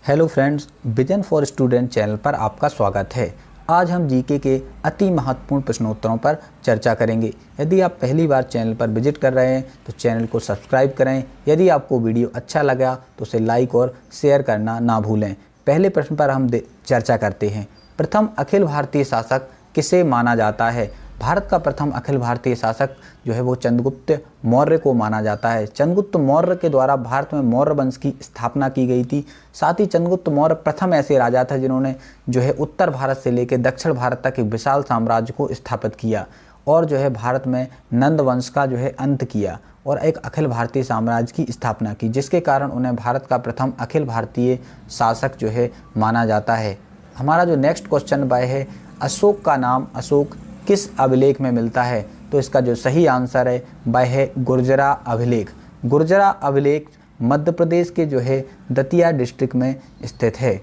Hello friends, vision for student channel पर आपका स्वागत है। आज हम जीके के अति महत्वपूर्ण प्रश्नोत्तरों पर चर्चा करेंगे। यदि आप पहली बार चैनल पर विजिट कर रहे हैं तो चैनल को सब्सक्राइब करें। यदि आपको वीडियो अच्छा लगा तो उसे लाइक और शेयर करना ना भूलें। पहले प्रश्न पर हम चर्चा करते हैं। प्रथम अखिल भारतीय शासक किसे माना जाता है? भारत का प्रथम अखिल भारतीय शासक जो है वो चंद्रगुप्त मौर्य को माना जाता है। चंद्रगुप्त मौर्य के द्वारा भारत में मौर्य वंश की स्थापना की गई थी। साथ ही चंद्रगुप्त मौर्य प्रथम ऐसे राजा थे जिन्होंने जो है उत्तर भारत से लेकर दक्षिण भारत तक एक विशाल साम्राज्य को स्थापित किया और जो है भारत में नंद वंश का जो है अंत किया और एक अखिल भारतीय साम्राज्य की स्थापना की, जिसके कारण उन्हें भारत का प्रथम अखिल भारतीय शासक जो है माना जाता है। हमारा जो नेक्स्ट क्वेश्चन वह है, अशोक का नाम अशोक किस अभिलेख में मिलता है? तो इसका जो सही आंसर है वह है गुर्जरा अभिलेख। गुर्जरा अभिलेख मध्य प्रदेश के जो है दतिया डिस्ट्रिक्ट में स्थित है।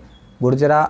गुर्जरा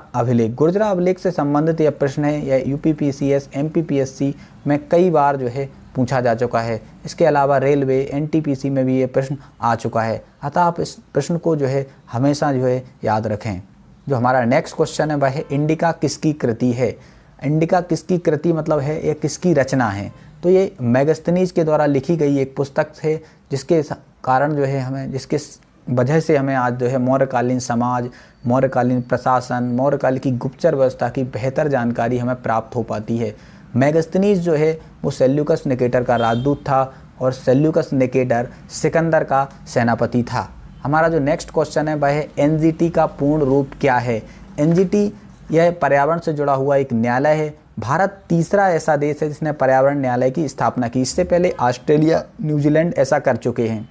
अभिलेख से संबंधित यह प्रश्न है, यह यूपीपीसीएस एमपीपीएससी में कई बार जो है पूछा जा चुका है। इसके अलावा रेलवे एनटीपीसी में भी ये प्रश्न आ चुका है, अतः आप इस प्रश्न को जो है हमेशा जो है याद रखें। जो हमारा नेक्स्ट क्वेश्चन है वह है, इंडिका किसकी कृति है? इंडिका किसकी कृति मतलब है ये किसकी रचना है? तो ये मेगास्थनीज के द्वारा लिखी गई एक पुस्तक है, जिसके कारण जो है हमें जिसके वजह से हमें आज जो है मौर्यकालीन समाज, मौर्यकालीन प्रशासन, मौर्यकाल की गुप्तचर व्यवस्था की बेहतर जानकारी हमें प्राप्त हो पाती है। मेगास्थनीज जो है वो सेल्यूकस निकेटर का राजदूत था और सेल्यूकस निकेटर सिकंदर का सेनापति था। हमारा जो नेक्स्ट क्वेश्चन है वह है, एनजीटी का पूर्ण रूप क्या है? एनजीटी यह पर्यावरण से जुड़ा हुआ एक न्यायालय है। भारत तीसरा ऐसा देश है जिसने पर्यावरण न्यायालय की स्थापना की। इससे पहले ऑस्ट्रेलिया, न्यूजीलैंड ऐसा कर चुके हैं।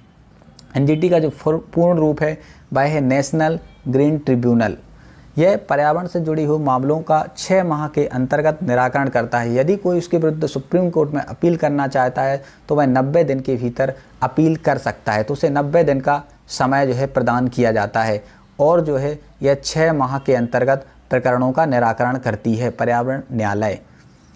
एनजीटी का जो पूर्ण रूप है वह है नेशनल ग्रीन ट्रिब्यूनल। यह पर्यावरण से जुड़ी हुई मामलों का 6 माह के अंतर्गत निराकरण करता है। यदि कोई उसके विरुद्ध सुप्रीम कोर्ट में अपील करना चाहता है तो वह 90 दिन के भीतर अपील कर सकता है, तो उसे 90 दिन का समय जो है प्रदान किया जाता है और जो है यह 6 माह के अंतर्गत प्रकरणों का निराकरण करती है पर्यावरण न्यायालय।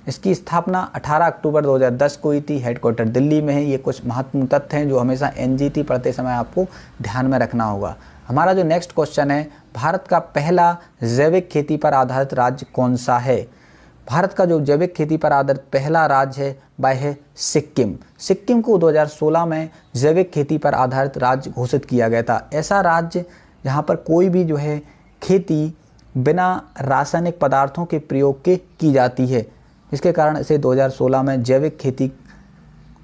इसकी स्थापना 18 अक्टूबर 2010 को हुई थी। हेडक्वार्टर दिल्ली में है। ये कुछ महत्वपूर्ण तथ्य हैं जो हमेशा एनजीटी पढ़ते समय आपको ध्यान में रखना होगा। हमारा जो नेक्स्ट क्वेश्चन है, भारत का पहला जैविक खेती पर आधारित राज्य कौन सा है? भारत का जो जैविक खेती पर आधारित पहला राज्य है वह है सिक्किम। सिक्किम को 2016 में जैविक खेती पर आधारित राज्य घोषित किया गया था। ऐसा राज्य जहाँ पर कोई भी जो है खेती बिना रासायनिक पदार्थों के प्रयोग के की जाती है, इसके कारण इसे 2016 में जैविक खेती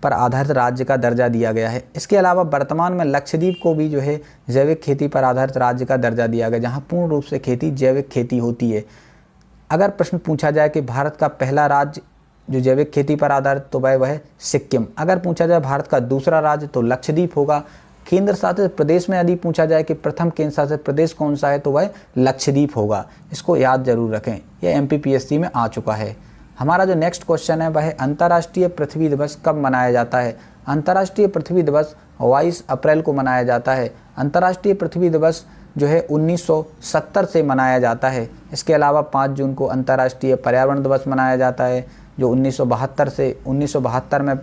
पर आधारित राज्य का दर्जा दिया गया है। इसके अलावा वर्तमान में लक्षद्वीप को भी जो है जैविक खेती पर आधारित राज्य का दर्जा दिया गया, जहां पूर्ण रूप से खेती जैविक खेती होती है। अगर प्रश्न पूछा जाए कि भारत का पहला राज्य जो जैविक खेती पर आधारित, तो वह है सिक्किम। अगर पूछा जाए भारत का दूसरा राज्य तो लक्षद्वीप होगा। केंद्र शासित प्रदेश में यदि पूछा जाए कि प्रथम केंद्र शासित प्रदेश कौन सा है तो वह लक्षद्वीप होगा। इसको याद जरूर रखें, यह एमपीपीएससी में आ चुका है। हमारा जो नेक्स्ट क्वेश्चन है वह है, अंतर्राष्ट्रीय पृथ्वी दिवस कब मनाया जाता है? अंतर्राष्ट्रीय पृथ्वी दिवस 22 अप्रैल को मनाया जाता है। अंतर्राष्ट्रीय पृथ्वी दिवस जो है 1970 से मनाया जाता है। इसके अलावा 5 जून को अंतर्राष्ट्रीय पर्यावरण दिवस मनाया जाता है, जो 1972 में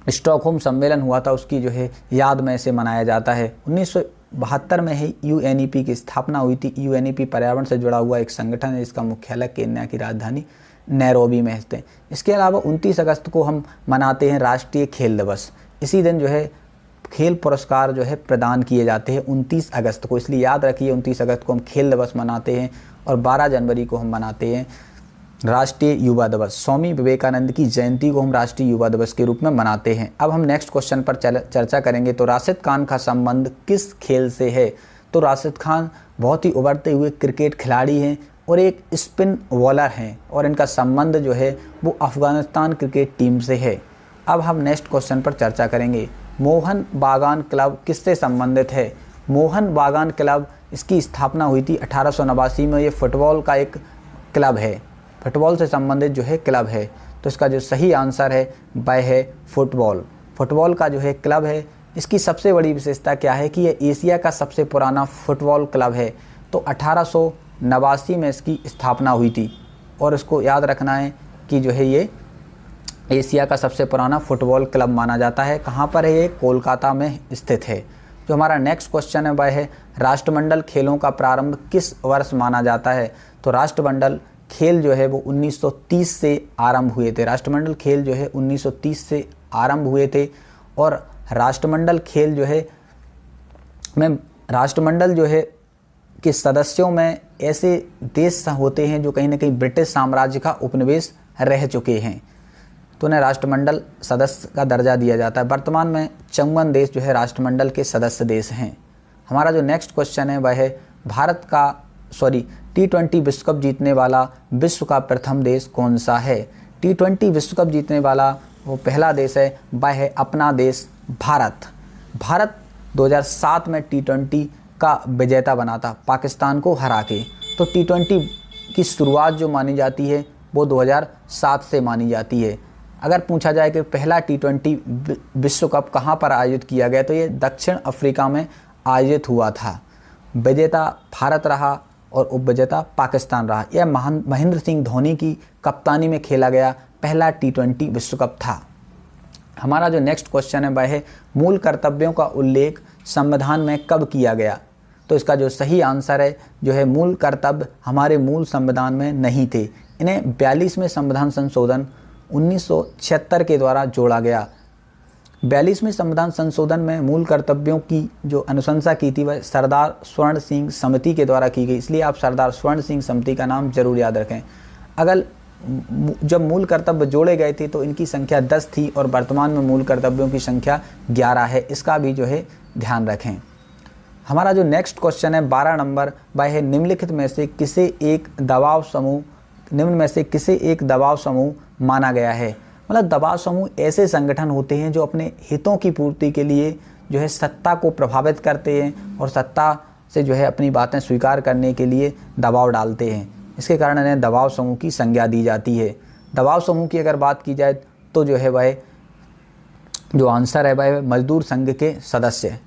स्टॉकहोम सम्मेलन हुआ था उसकी जो है याद में इसे मनाया जाता है। 1972 में ही यूएनईपी की स्थापना हुई थी। यूएनईपी पर्यावरण से जुड़ा हुआ एक संगठन है, इसका मुख्यालय केन्या की राजधानी नैरोबी में स्थित है। इसके अलावा 29 अगस्त को हम मनाते हैं राष्ट्रीय खेल दिवस। इसी दिन जो है खेल पुरस्कार जो है प्रदान किए जाते हैं 29 अगस्त को, इसलिए याद रखिए 29 अगस्त को हम खेल दिवस मनाते हैं और 12 जनवरी को हम मनाते हैं राष्ट्रीय युवा दिवस। स्वामी विवेकानंद की जयंती को हम राष्ट्रीय युवा दिवस के रूप में मनाते हैं। अब हम नेक्स्ट क्वेश्चन पर चर्चा करेंगे। तो राशिद खान का संबंध किस खेल से है? तो राशिद खान बहुत ही उभरते हुए क्रिकेट खिलाड़ी हैं और एक स्पिन बॉलर हैं और इनका संबंध जो है वो अफगानिस्तान क्रिकेट टीम से है। अब हम नेक्स्ट क्वेश्चन पर चर्चा करेंगे। मोहन बागान क्लब किससे संबंधित है? मोहन बागान क्लब, इसकी स्थापना हुई थी 1889 में। ये फुटबॉल का एक क्लब है, फुटबॉल से संबंधित जो है क्लब है। तो इसका जो सही आंसर है वह है फुटबॉल। फुटबॉल का जो है क्लब है। इसकी सबसे बड़ी विशेषता क्या है कि यह एशिया का सबसे पुराना फुटबॉल क्लब है। तो 1889 में इसकी स्थापना हुई थी और इसको याद रखना है कि जो है ये एशिया का सबसे पुराना फुटबॉल क्लब माना जाता है। कहाँ पर है ये? कोलकाता में स्थित है। जो हमारा नेक्स्ट क्वेश्चन है वह है राष्ट्रमंडल खेलों का प्रारंभ किस वर्ष माना जाता है। तो राष्ट्रमंडल खेल जो है वो 1930 से आरंभ हुए थे। राष्ट्रमंडल खेल जो है 1930 से आरंभ हुए थे। और राष्ट्रमंडल खेल जो है राष्ट्रमंडल जो है के सदस्यों में ऐसे देश होते हैं जो कहीं ना कहीं ब्रिटिश साम्राज्य का उपनिवेश रह चुके हैं, तो उन्हें राष्ट्रमंडल सदस्य का दर्जा दिया जाता है। वर्तमान में 54 देश जो है राष्ट्रमंडल के सदस्य देश हैं। हमारा जो नेक्स्ट क्वेश्चन है वह है T20 विश्व कप जीतने वाला विश्व का प्रथम देश कौन सा है। T20 विश्व कप जीतने वाला वो पहला देश है, वह है अपना देश भारत। भारत 2007 में T20 का विजेता बना था पाकिस्तान को हरा के। तो T20 की शुरुआत जो मानी जाती है वो 2007 से मानी जाती है। अगर पूछा जाए कि पहला T20 विश्व कप कहाँ पर आयोजित किया गया, तो ये दक्षिण अफ्रीका में आयोजित हुआ था। विजेता भारत रहा और उपविजेता पाकिस्तान रहा। यह महेंद्र सिंह धोनी की कप्तानी में खेला गया पहला T20 विश्व कप था। हमारा जो नेक्स्ट क्वेश्चन है वह है मूल कर्तव्यों का उल्लेख संविधान में कब किया गया। तो इसका जो सही आंसर है जो है मूल कर्तव्य हमारे मूल संविधान में नहीं थे। इन्हें 42वें संविधान संशोधन 1976 के द्वारा जोड़ा गया। 42वें संविधान संशोधन में मूल कर्तव्यों की जो अनुशंसा की थी वह सरदार स्वर्ण सिंह समिति के द्वारा की गई, इसलिए आप सरदार स्वर्ण सिंह समिति का नाम जरूर याद रखें। अगर जब मूल कर्तव्य जोड़े गए थे तो इनकी संख्या 10 थी और वर्तमान में मूल कर्तव्यों की संख्या 11 है, इसका भी जो है ध्यान रखें। हमारा जो नेक्स्ट क्वेश्चन है 12 नंबर, वह है निम्नलिखित में से किसे एक दबाव समूह माना गया है। मतलब दबाव समूह ऐसे संगठन होते हैं जो अपने हितों की पूर्ति के लिए जो है सत्ता को प्रभावित करते हैं और सत्ता से जो है अपनी बातें स्वीकार करने के लिए दबाव डालते हैं। इसके कारण इन्हें दबाव समूह की संज्ञा दी जाती है। दबाव समूह की अगर बात की जाए तो जो है वह जो आंसर है वह मजदूर संघ के सदस्य।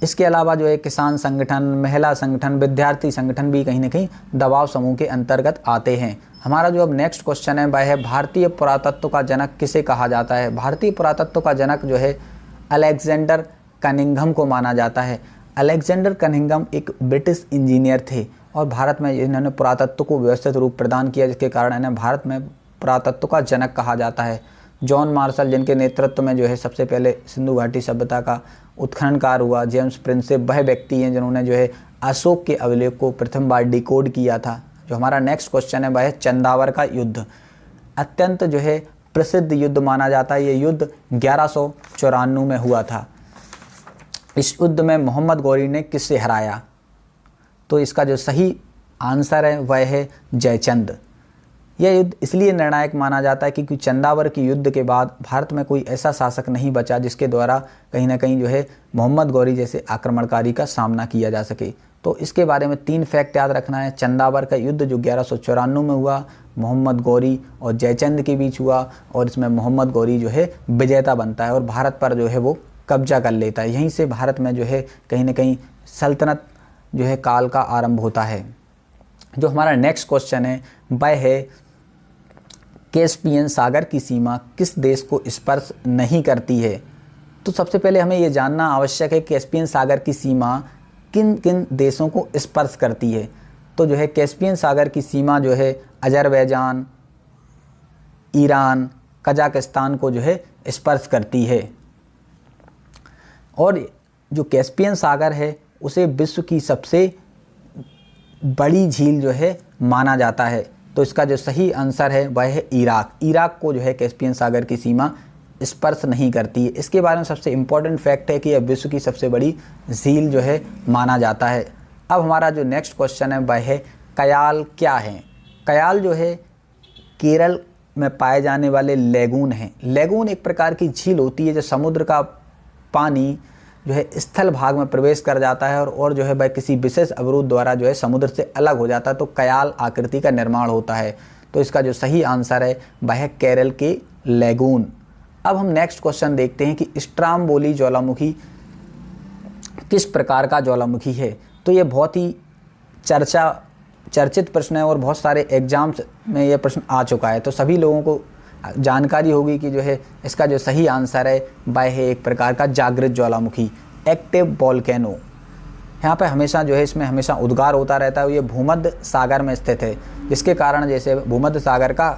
इसके अलावा जो है किसान संगठन, महिला संगठन, विद्यार्थी संगठन भी कहीं ना कहीं दबाव समूह के अंतर्गत आते हैं। हमारा जो अब नेक्स्ट क्वेश्चन है वह है भारतीय पुरातत्व का जनक किसे कहा जाता है। भारतीय पुरातत्व का जनक जो है अलेक्जेंडर कनिंघम को माना जाता है। अलेक्जेंडर कनिंघम एक ब्रिटिश इंजीनियर थे और भारत में इन्होंने पुरातत्व को व्यवस्थित रूप प्रदान किया, जिसके कारण इन्हें भारत में पुरातत्व का जनक कहा जाता है। जॉन मार्शल जिनके नेतृत्व में जो है सबसे पहले सिंधु घाटी सभ्यता का उत्खनन कार्य हुआ, जेम्स प्रिंसेप वह व्यक्ति हैं जिन्होंने जो है अशोक के अभिलेख को प्रथम बार डिकोड किया था। जो हमारा नेक्स्ट क्वेश्चन है वह है चंदावर का युद्ध। अत्यंत जो है प्रसिद्ध युद्ध माना जाता है। ये युद्ध 1194 में हुआ था। इस युद्ध में मोहम्मद गौरी ने किससे हराया। तो इसका जो सही आंसर है वह है जयचंद। यह युद्ध इसलिए निर्णायक माना जाता है क्योंकि चंदावर की युद्ध के बाद भारत में कोई ऐसा शासक नहीं बचा जिसके द्वारा कहीं ना कहीं जो है मोहम्मद गौरी जैसे आक्रमणकारी का सामना किया जा सके। तो इसके बारे में 3 फैक्ट याद रखना है। चंदावर का युद्ध जो 1194 में हुआ, मोहम्मद गौरी और जयचंद के बीच हुआ और इसमें मोहम्मद गौरी जो है विजेता बनता है और भारत पर जो है वो कब्जा कर लेता है। यहीं से भारत में जो है कहीं ना कहीं सल्तनत जो है काल का आरंभ होता है। जो हमारा नेक्स्ट क्वेश्चन है वह है कैस्पियन सागर की सीमा किस देश को स्पर्श नहीं करती है। तो सबसे पहले हमें ये जानना आवश्यक है कैस्पियन सागर की सीमा किन किन देशों को स्पर्श करती है। तो जो है कैस्पियन सागर की सीमा जो है अजरबैजान, ईरान, कजाकिस्तान को जो है स्पर्श करती है। और जो कैस्पियन सागर है उसे विश्व की सबसे बड़ी झील जो है माना जाता है। तो इसका जो सही आंसर है वह है इराक। इराक को जो है कैस्पियन सागर की सीमा स्पर्श नहीं करती है। इसके बारे में सबसे इम्पोर्टेंट फैक्ट है कि यह विश्व की सबसे बड़ी झील जो है माना जाता है। अब हमारा जो नेक्स्ट क्वेश्चन है वह है कयाल क्या है। कयाल जो है केरल में पाए जाने वाले लेगून हैं। लेगून एक प्रकार की झील होती है जो समुद्र का पानी जो है स्थल भाग में प्रवेश कर जाता है और जो है वह किसी विशेष अवरोध द्वारा जो है समुद्र से अलग हो जाता है, तो कयाल आकृति का निर्माण होता है। तो इसका जो सही आंसर है वह है केरल के लेगून। अब हम नेक्स्ट क्वेश्चन देखते हैं कि स्ट्राम्बोली ज्वालामुखी किस प्रकार का ज्वालामुखी है। तो ये बहुत ही चर्चित प्रश्न है और बहुत सारे एग्जाम्स में यह प्रश्न आ चुका है, तो सभी लोगों को जानकारी होगी कि जो है इसका जो सही आंसर है वह है एक प्रकार का जागृत ज्वालामुखी। Active volcano. यहाँ पे हमेशा जो है इसमें हमेशा उद्गार होता रहता है। ये भूमध्य सागर में स्थित है, जिसके कारण जैसे भूमध्य सागर का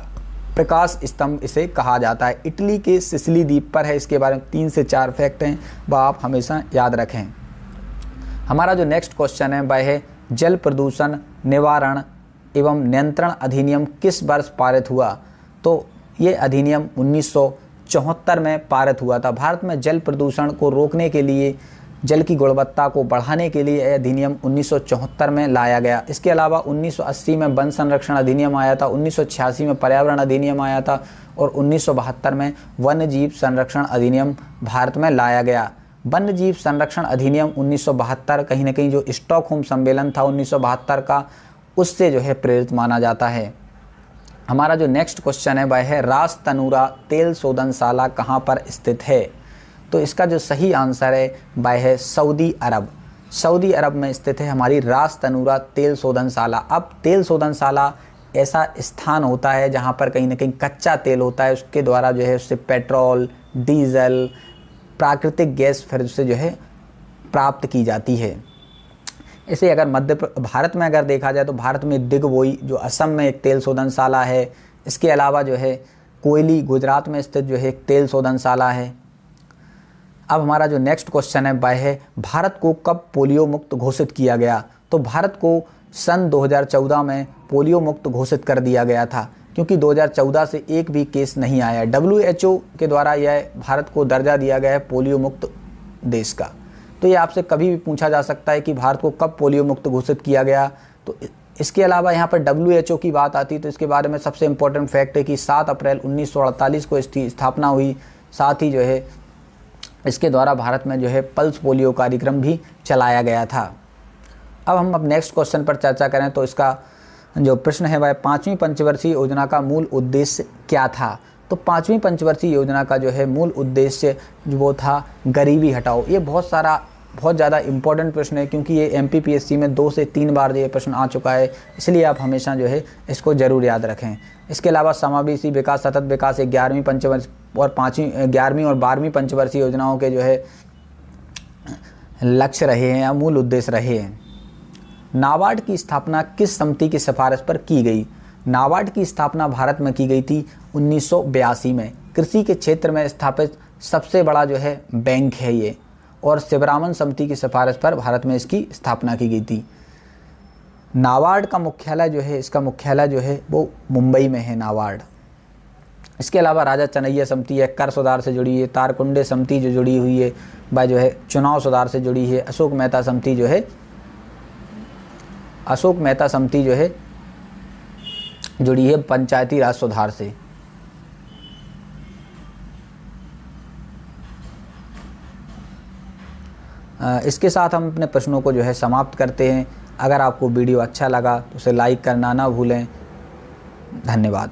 प्रकाश स्तंभ इसे कहा जाता है। इटली के सिसिली द्वीप पर है। इसके बारे में 3 से 4 फैक्ट हैं, वह आप हमेशा याद रखें। हमारा जो नेक्स्ट क्वेश्चन है वह है जल प्रदूषण निवारण एवं नियंत्रण अधिनियम किस वर्ष पारित हुआ? तो ये अधिनियम 1974 में पारित हुआ था। भारत में जल प्रदूषण को रोकने के लिए, जल की गुणवत्ता को बढ़ाने के लिए यह अधिनियम 1974 में लाया गया। इसके अलावा 1980 में वन संरक्षण अधिनियम आया था, 1986 में पर्यावरण अधिनियम आया था और 1972 में वन्य जीव संरक्षण अधिनियम भारत में लाया गया। वन्य जीव संरक्षण अधिनियम 1972 कहीं ना कहीं जो स्टॉकहोम सम्मेलन था 1972 का, उससे जो है प्रेरित माना जाता है। हमारा जो नेक्स्ट क्वेश्चन है वह है रास तनूरा तेल शोधनशाला कहाँ पर स्थित है? तो इसका जो सही आंसर है वह है सऊदी अरब। सऊदी अरब में स्थित है हमारी रास तनूरा तेल शोधनशाला। अब तेल शोधनशाला ऐसा स्थान होता है जहाँ पर कहीं ना कहीं कच्चा तेल होता है, उसके द्वारा जो है उससे पेट्रोल, डीजल, प्राकृतिक गैस फिर से जो है प्राप्त की जाती है। इसे अगर भारत में अगर देखा जाए तो भारत में दिगबोई जो असम में एक तेल शोधनशाला है। इसके अलावा जो है कोयली गुजरात में स्थित जो है एक तेल शोधनशाला है। अब हमारा जो नेक्स्ट क्वेश्चन है वह है भारत को कब पोलियो मुक्त घोषित किया गया? तो भारत को सन 2014 में पोलियो मुक्त घोषित कर दिया गया था, क्योंकि 2014 से एक भी केस नहीं आया। WHO के द्वारा यह भारत को दर्जा दिया गया है पोलियो मुक्त देश का। तो ये आपसे कभी भी पूछा जा सकता है कि भारत को कब पोलियो मुक्त घोषित किया गया। तो इसके अलावा यहाँ पर WHO की बात आती है तो इसके बारे में सबसे इम्पोर्टेंट फैक्ट है कि 7 अप्रैल 1948 को इसकी स्थापना हुई। साथ ही जो है इसके द्वारा भारत में जो है पल्स पोलियो कार्यक्रम भी चलाया गया था। अब नेक्स्ट क्वेश्चन पर चर्चा करें तो इसका जो प्रश्न है वह 5वीं पंचवर्षीय योजना का मूल उद्देश्य क्या था? तो 5वीं पंचवर्षीय योजना का जो है मूल उद्देश्य वो था गरीबी हटाओ। ये बहुत ज़्यादा इम्पोर्टेंट प्रश्न है, क्योंकि ये MPPSC में 2 से 3 बार ये प्रश्न आ चुका है, इसलिए आप हमेशा जो है इसको ज़रूर याद रखें। इसके अलावा समावेशी विकास, सतत विकास 11वीं और 12वीं पंचवर्षीय योजनाओं के जो है लक्ष्य रहे हैं या मूल उद्देश्य रहे हैं। नाबार्ड की स्थापना किस समिति की सिफारिश पर की गई? नाबार्ड की स्थापना भारत में की गई थी 1982 में। कृषि के क्षेत्र में स्थापित सबसे बड़ा जो है बैंक है ये, और शिवरामन समिति की सिफारिश पर भारत में इसकी स्थापना की गई थी। नाबार्ड का मुख्यालय जो है, इसका मुख्यालय जो है वो मुंबई में है नाबार्ड। इसके अलावा राजा चन्नैया समिति है, कर सुधार से जुड़ी है। तारकुंडे समिति जो जुड़ी हुई है वह जो है चुनाव सुधार से जुड़ी है। अशोक मेहता समिति जो है जुड़ी है पंचायती राज सुधार से। इसके साथ हम अपने प्रश्नों को जो है समाप्त करते हैं। अगर आपको वीडियो अच्छा लगा तो उसे लाइक करना ना भूलें। धन्यवाद।